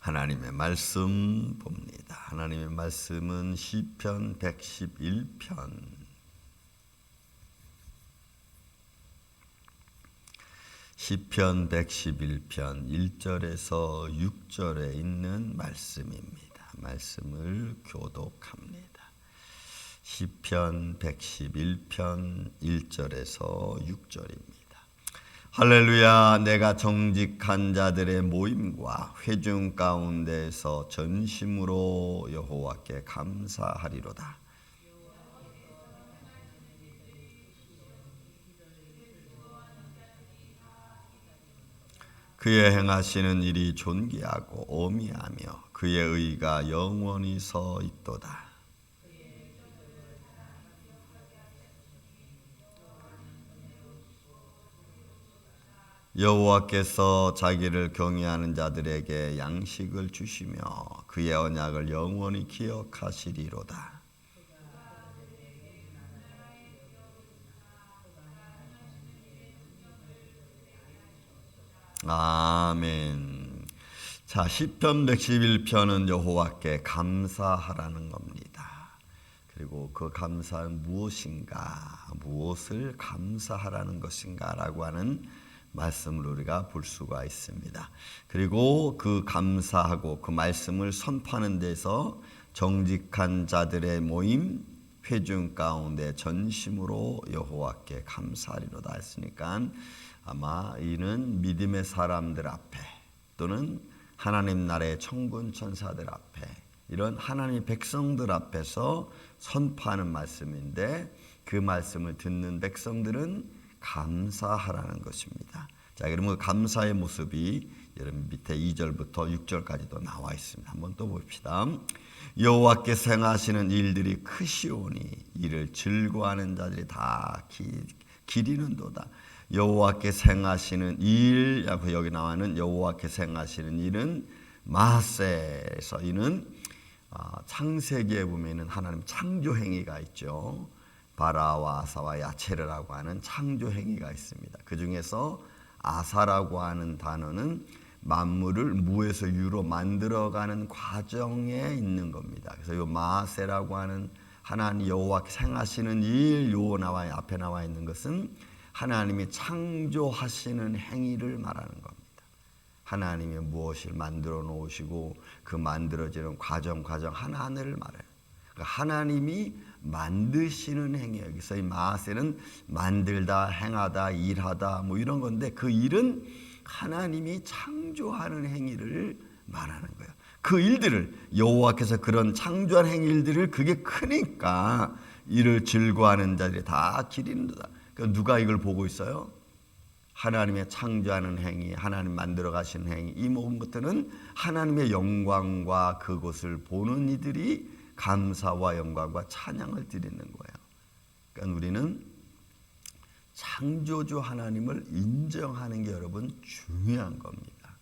하나님의 말씀 봅니다. 하나님의 말씀은 시편 111편 시편 111편 1절에서 6절에 있는 말씀입니다. 말씀을 교독합니다. 시편 111편 1절에서 6절입니다. 할렐루야. 내가 정직한 자들의 모임과 회중 가운데서 전심으로 여호와께 감사하리로다. 그의 행하시는 일이 존귀하고 오미하며 그의 의가 영원히 서 있도다. 여호와께서 자기를 경외하는 자들에게 양식을 주시며 그의 언약을 영원히 기억하시리로다. 아멘. 자, 시편 111편은 여호와께 감사하라는 겁니다. 그리고 그 감사는 무엇인가, 무엇을 감사하라는 것인가 라고 하는 말씀을 우리가 볼 수가 있습니다. 그리고 그 감사하고 그 말씀을 선포하는 데서 정직한 자들의 모임, 회중 가운데 전심으로 여호와께 감사하리로다 했으니까 아마 이는 믿음의 사람들 앞에 또는 하나님 나라의 천군 천사들 앞에 이런 하나님의 백성들 앞에서 선포하는 말씀인데 그 말씀을 듣는 백성들은 감사하라는 것입니다. 자, 그러면 감사의 모습이 여러분 밑에 2절부터 6절까지도 나와 있습니다. 한번 또 봅시다. 여호와께서 행하시는 일들이 크시오니 이를 즐거워하는 자들이 다 기리는도다. 여호와께서 행하시는 일, 여기 나와는 여호와께서 행하시는 일은 마세에서 이는 창세기에 보면은 하나님 창조 행위가 있죠. 바라와 아사와 야체르라고 하는 창조 행위가 있습니다. 그 중에서 아사라고 하는 단어는 만물을 무에서 유로 만들어가는 과정에 있는 겁니다. 그래서 이 마세라고 하는 하나님 여호와께서 행하시는 일, 요 앞에 나와 있는 것은 하나님이 창조하시는 행위를 말하는 겁니다. 하나님이 무엇을 만들어 놓으시고 그 만들어지는 과정 하나하나를 말해요. 그러니까 하나님이 만드시는 행위예요. 여기서 이 마세는 만들다, 행하다, 일하다 뭐 이런 건데 그 일은 하나님이 창조하는 행위를 말하는 거예요. 그 일들을 여호와께서 그런 창조한 행위들을 그게 크니까 이를 즐거워하는 자들이 다 기리는도다. 그러니까 누가 이걸 보고 있어요? 하나님의 창조하는 행위, 하나님 만들어 가시는 행위, 이 모든 것들은 하나님의 영광과 그것을 보는 이들이 감사와 영광과 찬양을 드리는 거예요. 그러니까 우리는 창조주 하나님을 인정하는 게 여러분 중요한 겁니다.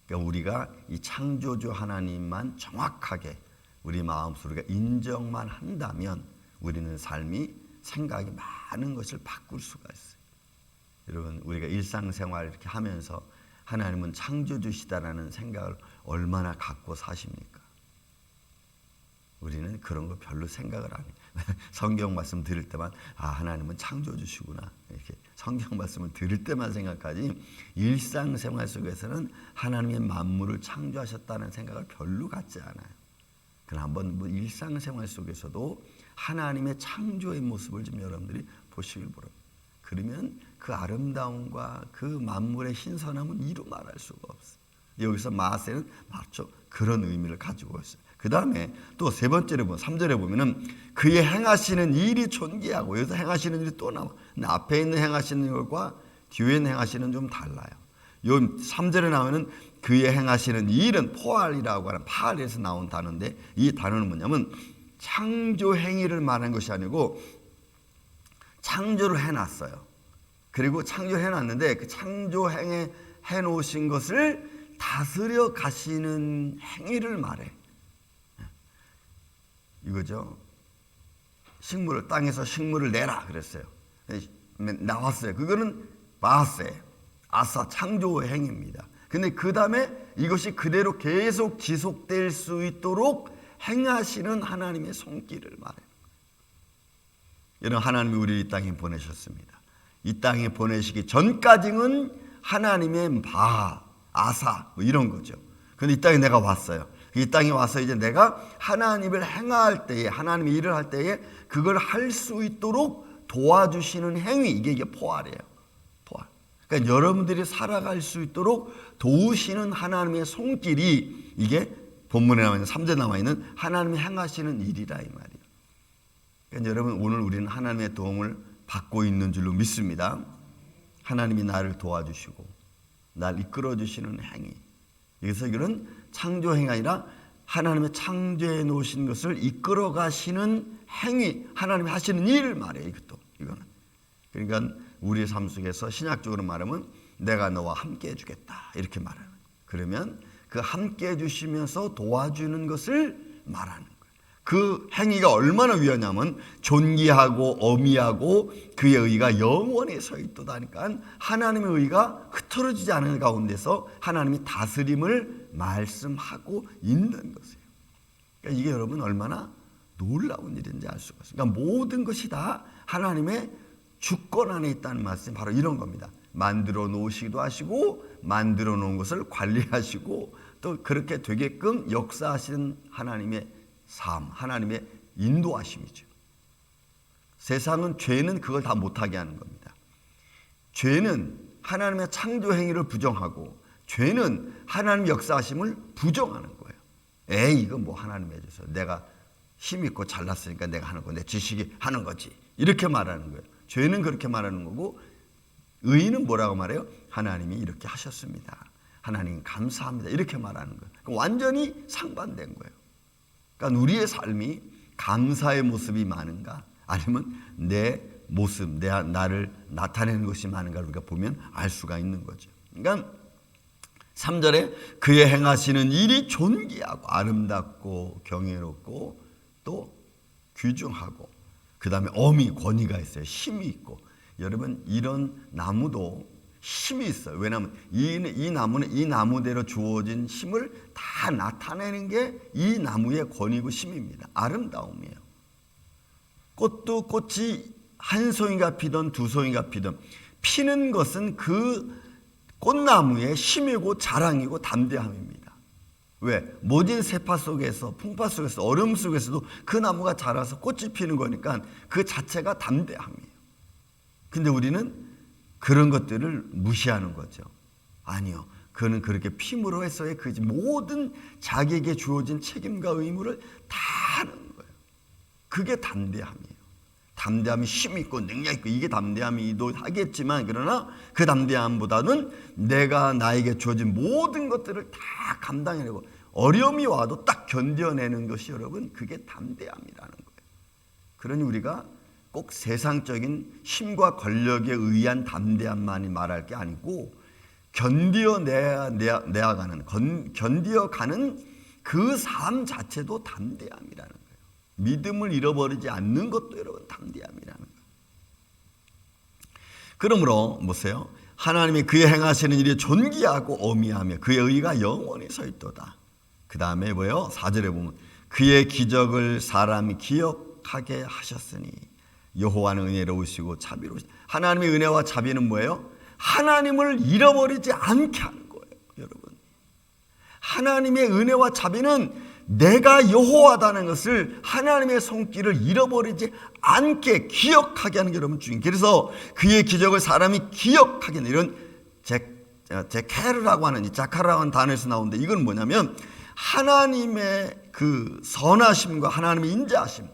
그러니까 우리가 이 창조주 하나님만 정확하게 우리 마음속에 우리가 인정만 한다면 우리는 삶이 생각이 많은 것을 바꿀 수가 있어요. 여러분 우리가 일상생활 이렇게 하면서 하나님은 창조주시다라는 생각을 얼마나 갖고 사십니까? 우리는 그런 거 별로 생각을 안 해요. 성경 말씀 들을 때만 하나님은 창조주시구나 이렇게 성경 말씀을 들을 때만 생각하지 일상생활 속에서는 하나님의 만물을 창조하셨다는 생각을 별로 갖지 않아요. 그럼 한번 일상생활 속에서도 하나님의 창조의 모습을 좀 여러분들이 보시길 바랍니다. 그러면 그 아름다움과 그 만물의 신선함은 이루 말할 수가 없어요. 여기서 마세는 맞죠? 그런 의미를 가지고 있어요. 그 다음에 또 세 번째로 보면 3절에 보면은 그의 행하시는 일이 존귀하고 여기서 행하시는 일이 또 나와. 근데 앞에 있는 행하시는 일과 뒤에 있는 행하시는 좀 달라요. 요 3절에 나오는 그의 행하시는 일은 포알이라고 하는 파알에서 나온 단어인데 이 단어는 뭐냐면 창조 행위를 말하는 것이 아니고 창조를 해놨어요. 그리고 창조를 해놨는데 그 창조행에 해놓으신 것을 다스려 가시는 행위를 말해. 이거죠. 식물을 땅에서 식물을 내라 그랬어요. 나왔어요. 그거는 마세, 아사 창조의 행위입니다. 근데 그 다음에 이것이 그대로 계속 지속될 수 있도록 행하시는 하나님의 손길을 말해요. 여러분, 하나님이 우리를 이 땅에 보내셨습니다. 이 땅에 보내시기 전까지는 하나님의 아사 뭐 이런 거죠. 근데 이 땅에 내가 왔어요. 이 땅에 와서 이제 내가 하나님을 행할 때에, 하나님의 일을 할 때에 그걸 할 수 있도록 도와주시는 행위, 이게 포알이에요. 포알. 그러니까 여러분들이 살아갈 수 있도록 도우시는 하나님의 손길이, 이게 본문에 남아있는 3절 남아있는 하나님이 행하시는 일이라 이 말이에요. 그러니까 여러분, 오늘 우리는 하나님의 도움을 받고 있는 줄로 믿습니다. 하나님이 나를 도와주시고 날 이끌어주시는 행위, 그래서 이거는 창조행위 아니라 하나님의 창조해 놓으신 것을 이끌어 가시는 행위, 하나님이 하시는 일을 말해요. 이거는. 그러니까 우리의 삶 속에서 신약적으로 말하면 내가 너와 함께 해주겠다 이렇게 말하는 거예요. 그러면 그 함께 해주시면서 도와주는 것을 말하는 거예요. 그 행위가 얼마나 위하냐면 존귀하고 어미하고 그의 의가 영원히 서 있도다니까 하나님의 의가 흐트러지지 않은 가운데서 하나님이 다스림을 말씀하고 있는 것이에요. 그러니까 이게 여러분 얼마나 놀라운 일인지 알 수가 있어요. 그러니까 모든 것이 다 하나님의 주권 안에 있다는 말씀이 바로 이런 겁니다. 만들어 놓으시기도 하시고 만들어 놓은 것을 관리하시고 또 그렇게 되게끔 역사하시는 하나님의 삶, 하나님의 인도하심이죠. 세상은, 죄는 그걸 다 못하게 하는 겁니다. 죄는 하나님의 창조 행위를 부정하고 죄는 하나님의 역사하심을 부정하는 거예요. 에이, 이건 뭐 하나님이 해줘서 내가 힘 있고 잘났으니까 내가 하는 거, 내 지식이 하는 거지, 이렇게 말하는 거예요. 죄는 그렇게 말하는 거고 의인은 뭐라고 말해요? 하나님이 이렇게 하셨습니다, 하나님 감사합니다, 이렇게 말하는 거예요. 완전히 상반된 거예요. 그러니까 우리의 삶이 감사의 모습이 많은가, 아니면 내 모습, 나를 나타내는 것이 많은가를 우리가 보면 알 수가 있는 거죠. 그러니까 3절에 그의 행하시는 일이 존귀하고 아름답고 경외롭고 또 귀중하고, 그 다음에 엄히, 권위가 있어요. 힘이 있고. 여러분, 이런 나무도 힘이 있어요. 왜냐하면 이 나무는 이 나무대로 주어진 힘을 다 나타내는 게 이 나무의 권위고 힘입니다. 아름다움이에요. 꽃도 꽃이 한 송이가 피든 두 송이가 피든 피는 것은 그 꽃나무의 힘이고 자랑이고 담대함입니다. 왜? 모진 세파 속에서, 풍파 속에서, 얼음 속에서도 그 나무가 자라서 꽃이 피는 거니까 그 자체가 담대함이에요. 근데 우리는 그런 것들을 무시하는 거죠. 아니요, 그는 그렇게 핌으로 해서의 그 모든 자기에게 주어진 책임과 의무를 다 하는 거예요. 그게 담대함이에요. 담대함이 힘 있고 능력 있고, 이게 담대함이도 하겠지만, 그러나 그 담대함보다는 내가 나에게 주어진 모든 것들을 다 감당해내고 어려움이 와도 딱 견뎌내는 것이, 여러분, 그게 담대함이라는 거예요. 그러니 우리가 꼭 세상적인 힘과 권력에 의한 담대함만이 말할 게 아니고 견디어가는 그 삶 자체도 담대함이라는 거예요. 믿음을 잃어버리지 않는 것도, 여러분, 담대함이라는 거예요. 그러므로 보세요. 하나님이 그의 행하시는 일이 존귀하고 어미하며 그의 의가 영원히 서 있도다. 그 다음에 뭐예요? 4절에 보면 그의 기적을 사람이 기억하게 하셨으니 여호와는 은혜로우시고 자비로우시다. 하나님의 은혜와 자비는 뭐예요? 하나님을 잃어버리지 않게 하는 거예요. 여러분, 하나님의 은혜와 자비는 내가 여호와다는 것을, 하나님의 손길을 잃어버리지 않게 기억하게 하는 게 여러분 중요해요. 그래서 그의 기적을 사람이 기억하게 하는, 이런 제케르라고 하는, 이 자카라고 하는 단어에서 나오는데, 이건 뭐냐면 하나님의 그 선하심과 하나님의 인자하심,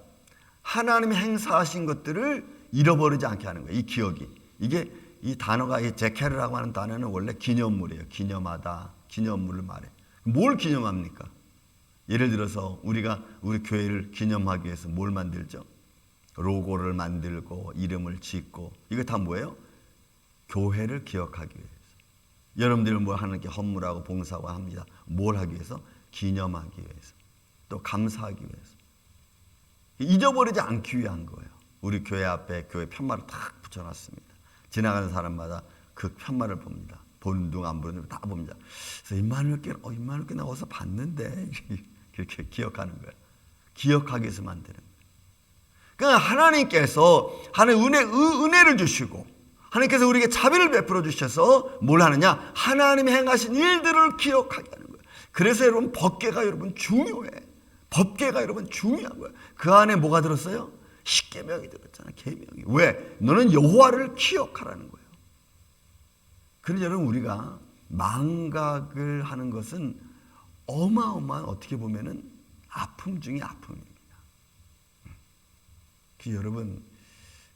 하나님이 행사하신 것들을 잃어버리지 않게 하는 거예요. 이 기억이. 이게 이 단어가, 이 제케르라고 하는 단어는 원래 기념물이에요. 기념하다, 기념물을 말해. 뭘 기념합니까? 예를 들어서 우리가 우리 교회를 기념하기 위해서 뭘 만들죠? 로고를 만들고 이름을 짓고, 이거 다 뭐예요? 교회를 기억하기 위해서. 여러분들은 뭐 하는 게 헌물하고 봉사하고 합니다. 뭘 하기 위해서? 기념하기 위해서, 또 감사하기 위해서. 잊어버리지 않기 위한 거예요. 우리 교회 앞에 교회 편말을 탁 붙여놨습니다. 지나가는 사람마다 그 편말을 봅니다. 보는 둥 안 보는 둥 다 봅니다. 그래서 임마누엘께 나 어디서 봤는데 이렇게 기억하는 거예요. 기억하게 해서 만드는 거예요. 그러니까 하나님께서 하나님 은혜를 주시고 하나님께서 우리에게 자비를 베풀어 주셔서 뭘 하느냐? 하나님이 행하신 일들을 기억하게 하는 거예요. 그래서 여러분 법궤가 여러분 중요해. 법궤가 여러분 중요한 거예요. 그 안에 뭐가 들었어요? 십계명이 들었잖아. 계명이. 왜? 너는 여호와를 기억하라는 거예요. 그래서 여러분 우리가 망각을 하는 것은 어마어마한 어떻게 보면은 아픔 중에 아픔입니다. 여러분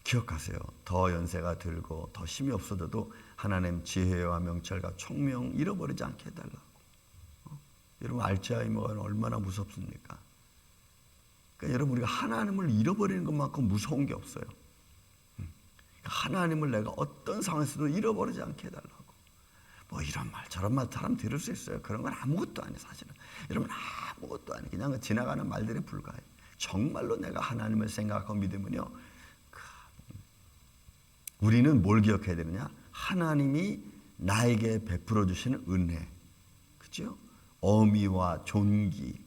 기억하세요. 더 연세가 들고 더 힘이 없어져도 하나님 지혜와 명철과 총명 잃어버리지 않게 해달라고. 여러분 알츠하이머가 얼마나 무섭습니까? 그러니까 여러분 우리가 하나님을 잃어버리는 것만큼 무서운 게 없어요. 하나님을 내가 어떤 상황에서도 잃어버리지 않게 해달라고. 뭐 이런 말 저런 말 사람 들을 수 있어요. 그런 건 아무것도 아니에요. 사실은 여러분 아무것도 아니에요. 그냥 지나가는 말들에 불과해요. 정말로 내가 하나님을 생각하고 믿으면요, 우리는 뭘 기억해야 되느냐? 하나님이 나에게 베풀어 주시는 은혜, 그죠? 어미와 존귀,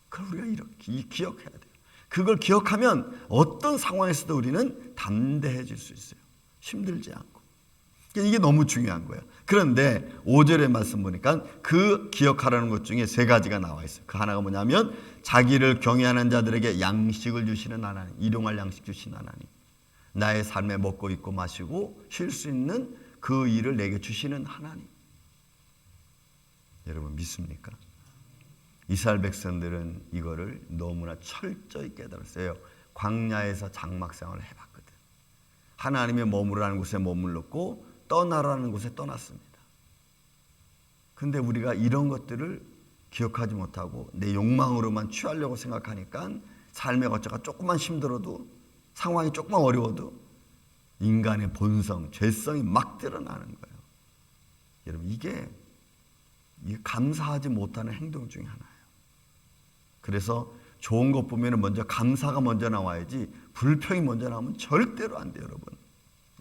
그걸 우리가 이렇게 기억해야 돼요. 그걸 기억하면 어떤 상황에서도 우리는 담대해질 수 있어요. 힘들지 않고. 이게 너무 중요한 거예요. 그런데 5절의 말씀 보니까 그 기억하라는 것 중에 세 가지가 나와 있어요. 그 하나가 뭐냐면 자기를 경외하는 자들에게 양식을 주시는 하나님, 일용할 양식 주시는 하나님, 나의 삶에 먹고 입고 마시고 쉴 수 있는 그 일을 내게 주시는 하나님. 여러분 믿습니까? 이스라엘 백성들은 이거를 너무나 철저히 깨달았어요. 광야에서 장막 생활을 해봤거든. 하나님의 머무르라는 곳에 머물렀고 떠나라는 곳에 떠났습니다. 근데 우리가 이런 것들을 기억하지 못하고 내 욕망으로만 취하려고 생각하니까 삶의 거처가 조금만 힘들어도 상황이 조금만 어려워도 인간의 본성, 죄성이 막 드러나는 거예요. 여러분 이게 감사하지 못하는 행동 중에 하나예요. 그래서 좋은 것 보면 먼저 감사가 먼저 나와야지 불평이 먼저 나오면 절대로 안 돼요. 여러분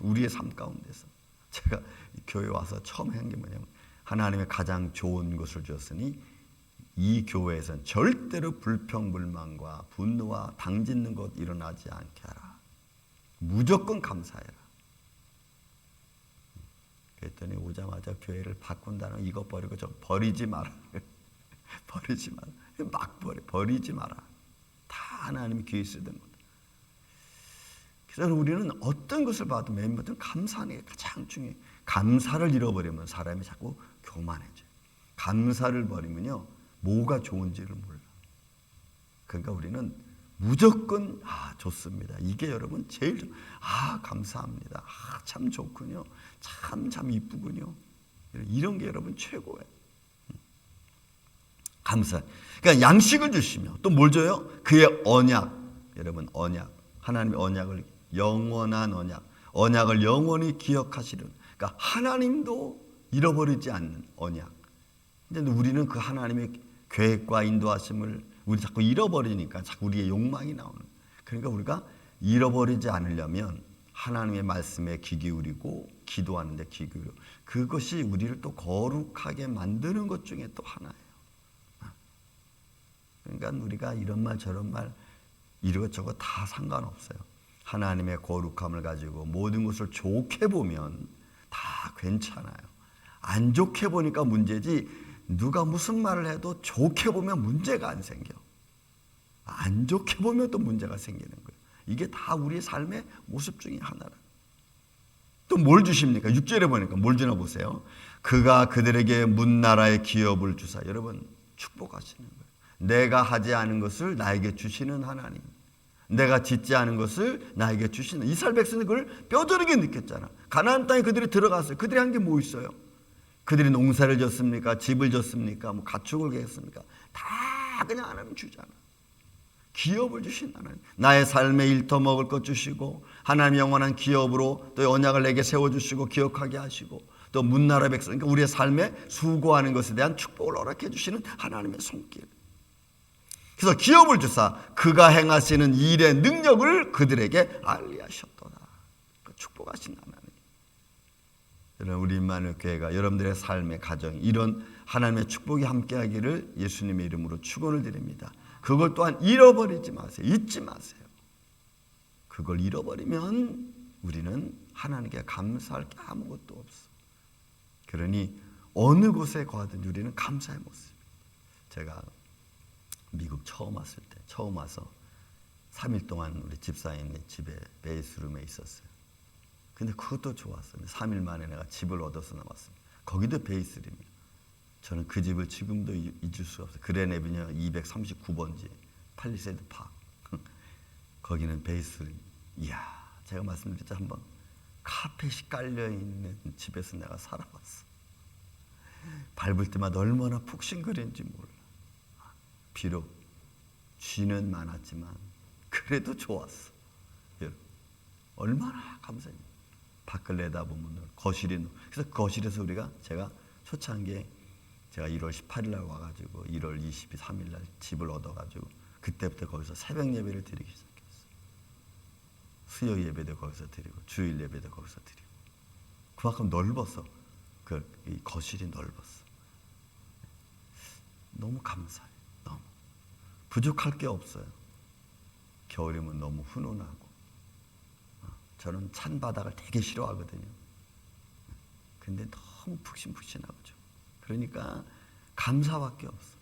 우리의 삶 가운데서 제가 교회 와서 처음 한 게 뭐냐면 하나님의 가장 좋은 것을 주었으니 이 교회에선 절대로 불평, 불만과 분노와 당짓는 것 일어나지 않게 하라. 무조건 감사해라. 그랬더니 오자마자 교회를 바꾼다는 이거 버리고 저 버리지 마라. 버리지 마라. 막 버리지 마라. 다 하나님이 귀에 쓰던 것. 그래서 우리는 어떤 것을 봐도 맨 먼저 감사하는 게 가장 중요해요. 감사를 잃어버리면 사람이 자꾸 교만해져요. 감사를 버리면요 뭐가 좋은지를 몰라. 그러니까 우리는 무조건 좋습니다. 이게 여러분 제일 감사합니다. 참 좋군요. 참 이쁘군요. 이런 게 여러분 최고예요. 감사. 그러니까 양식을 주시며 또 뭘 줘요? 그의 언약. 여러분 언약. 하나님의 언약을 영원한 언약을 영원히 기억하시는. 그러니까 하나님도 잃어버리지 않는 언약. 근데 우리는 그 하나님의 계획과 인도하심을 우리 자꾸 잃어버리니까 자꾸 우리의 욕망이 나오는. 그러니까 우리가 잃어버리지 않으려면 하나님의 말씀에 귀 기울이고 기도하는데 귀 기울이고 그것이 우리를 또 거룩하게 만드는 것 중에 또 하나예요. 그러니까 우리가 이런 말 저런 말 이것저것 다 상관없어요. 하나님의 거룩함을 가지고 모든 것을 좋게 보면 다 괜찮아요. 안 좋게 보니까 문제지 누가 무슨 말을 해도 좋게 보면 문제가 안 생겨. 안 좋게 보면 또 문제가 생기는 거예요. 이게 다 우리의 삶의 모습 중에 하나라. 또 뭘 주십니까? 6절에 보니까 뭘 주나 보세요. 그가 그들에게 문나라의 기업을 주사. 여러분 축복하시는 거예요. 내가 하지 않은 것을 나에게 주시는 하나님. 내가 짓지 않은 것을 나에게 주시는. 이스라엘 백성은 그걸 뼈저리게 느꼈잖아. 가나안 땅에 그들이 들어갔어요. 그들이 한 게 뭐 있어요? 그들이 농사를 졌습니까? 집을 졌습니까? 뭐 가축을 했습니까? 다 그냥 하나님 주잖아. 기업을 주신 하나님. 나의 삶에 일터 먹을 것 주시고 하나님 영원한 기업으로 또 언약을 내게 세워주시고 기억하게 하시고 또 문나라 백성, 그러니까 우리의 삶에 수고하는 것에 대한 축복을 허락해 주시는 하나님의 손길. 그래서 기업을 주사 그가 행하시는 일의 능력을 그들에게 알리하셨도다. 축복하신 하나님. 우리 임마누엘 교회가 여러분들의 삶의 가정 이런 하나님의 축복이 함께하기를 예수님의 이름으로 축원을 드립니다. 그걸 또한 잃어버리지 마세요. 잊지 마세요. 그걸 잃어버리면 우리는 하나님께 감사할 게 아무것도 없어. 그러니 어느 곳에 가든지 우리는 감사의 모습. 제가 미국 처음 왔을 때, 처음 와서 3일 동안 우리 집사님 집에 베이스룸에 있었어요. 근데 그것도 좋았어요. 3일 만에 내가 집을 얻어서 나왔습니다. 거기도 베이스룸이에요. 저는 그 집을 지금도 잊을 수가 없어요. 그랜 애비뉴 239번지 팔리세이드 파크. 거기는 베이스룸. 이야, 제가 말씀드렸죠 한번. 카펫이 깔려있는 집에서 내가 살아봤어. 밟을 때마다 얼마나 푹신거리는지 몰라. 비록 쥐는 많았지만 그래도 좋았어. 여러분, 얼마나 감사해요. 밖을 내다보면 거실이, 그래서 거실에서 제가 초창한 게 제가 1월 18일 날 와가지고 1월 23일 날 집을 얻어가지고 그때부터 거기서 새벽 예배를 드리기 시작했어요. 수요 예배도 거기서 드리고 주일 예배도 거기서 드리고 그만큼 넓어서 이 거실이 넓었어. 너무 감사해요. 너무 부족할 게 없어요. 겨울이면 너무 훈훈하고 저는 찬 바닥을 되게 싫어하거든요. 근데 너무 푹신푹신하고 죠. 그러니까 감사밖에 없어.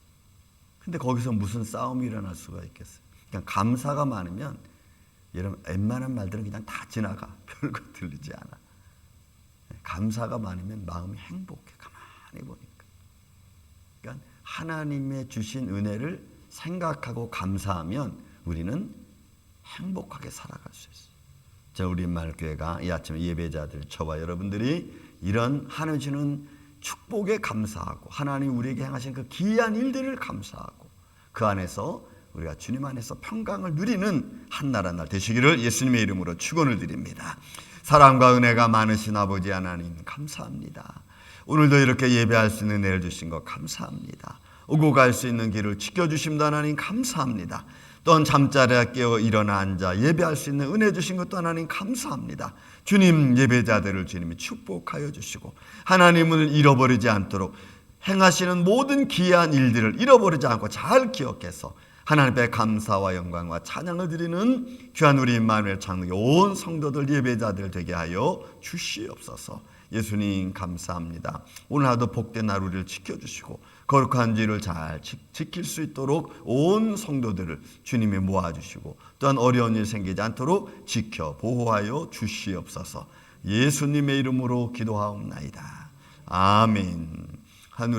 근데 거기서 무슨 싸움이 일어날 수가 있겠어요. 그냥 감사가 많으면 여러분 웬만한 말들은 그냥 다 지나가. 별거 들리지 않아. 감사가 많으면 마음이 행복해. 가만히 보니까. 그러니까 하나님의 주신 은혜를 생각하고 감사하면 우리는 행복하게 살아갈 수 있어요. 자, 우리 임마누엘교회가 이 아침에 예배자들, 저와 여러분들이 이런 하나님 주는 축복에 감사하고 하나님 우리에게 행하신 그 기이한 일들을 감사하고 그 안에서 우리가 주님 안에서 평강을 누리는 한날 한날 되시기를 예수님의 이름으로 축원을 드립니다. 사랑과 은혜가 많으신 아버지 하나님 감사합니다. 오늘도 이렇게 예배할 수 있는 은혜를 주신 것 감사합니다. 오고 갈 수 있는 길을 지켜주심도 하나님 감사합니다. 또한 잠자리에 깨어 일어나 앉아 예배할 수 있는 은혜 주신 것도 하나님 감사합니다. 주님 예배자들을 주님이 축복하여 주시고 하나님을 잃어버리지 않도록 행하시는 모든 기이한 일들을 잃어버리지 않고 잘 기억해서 하나님께 감사와 영광과 찬양을 드리는 귀한 우리 임마누엘 장로교 온 성도들 예배자들 되게 하여 주시옵소서. 예수님 감사합니다. 오늘 하루도 복된 하루를 지켜주시고 거룩한 주를 잘 지킬 수 있도록 온 성도들을 주님이 모아주시고 또한 어려운 일 생기지 않도록 지켜 보호하여 주시옵소서. 예수님의 이름으로 기도하옵나이다. 아멘. 하늘에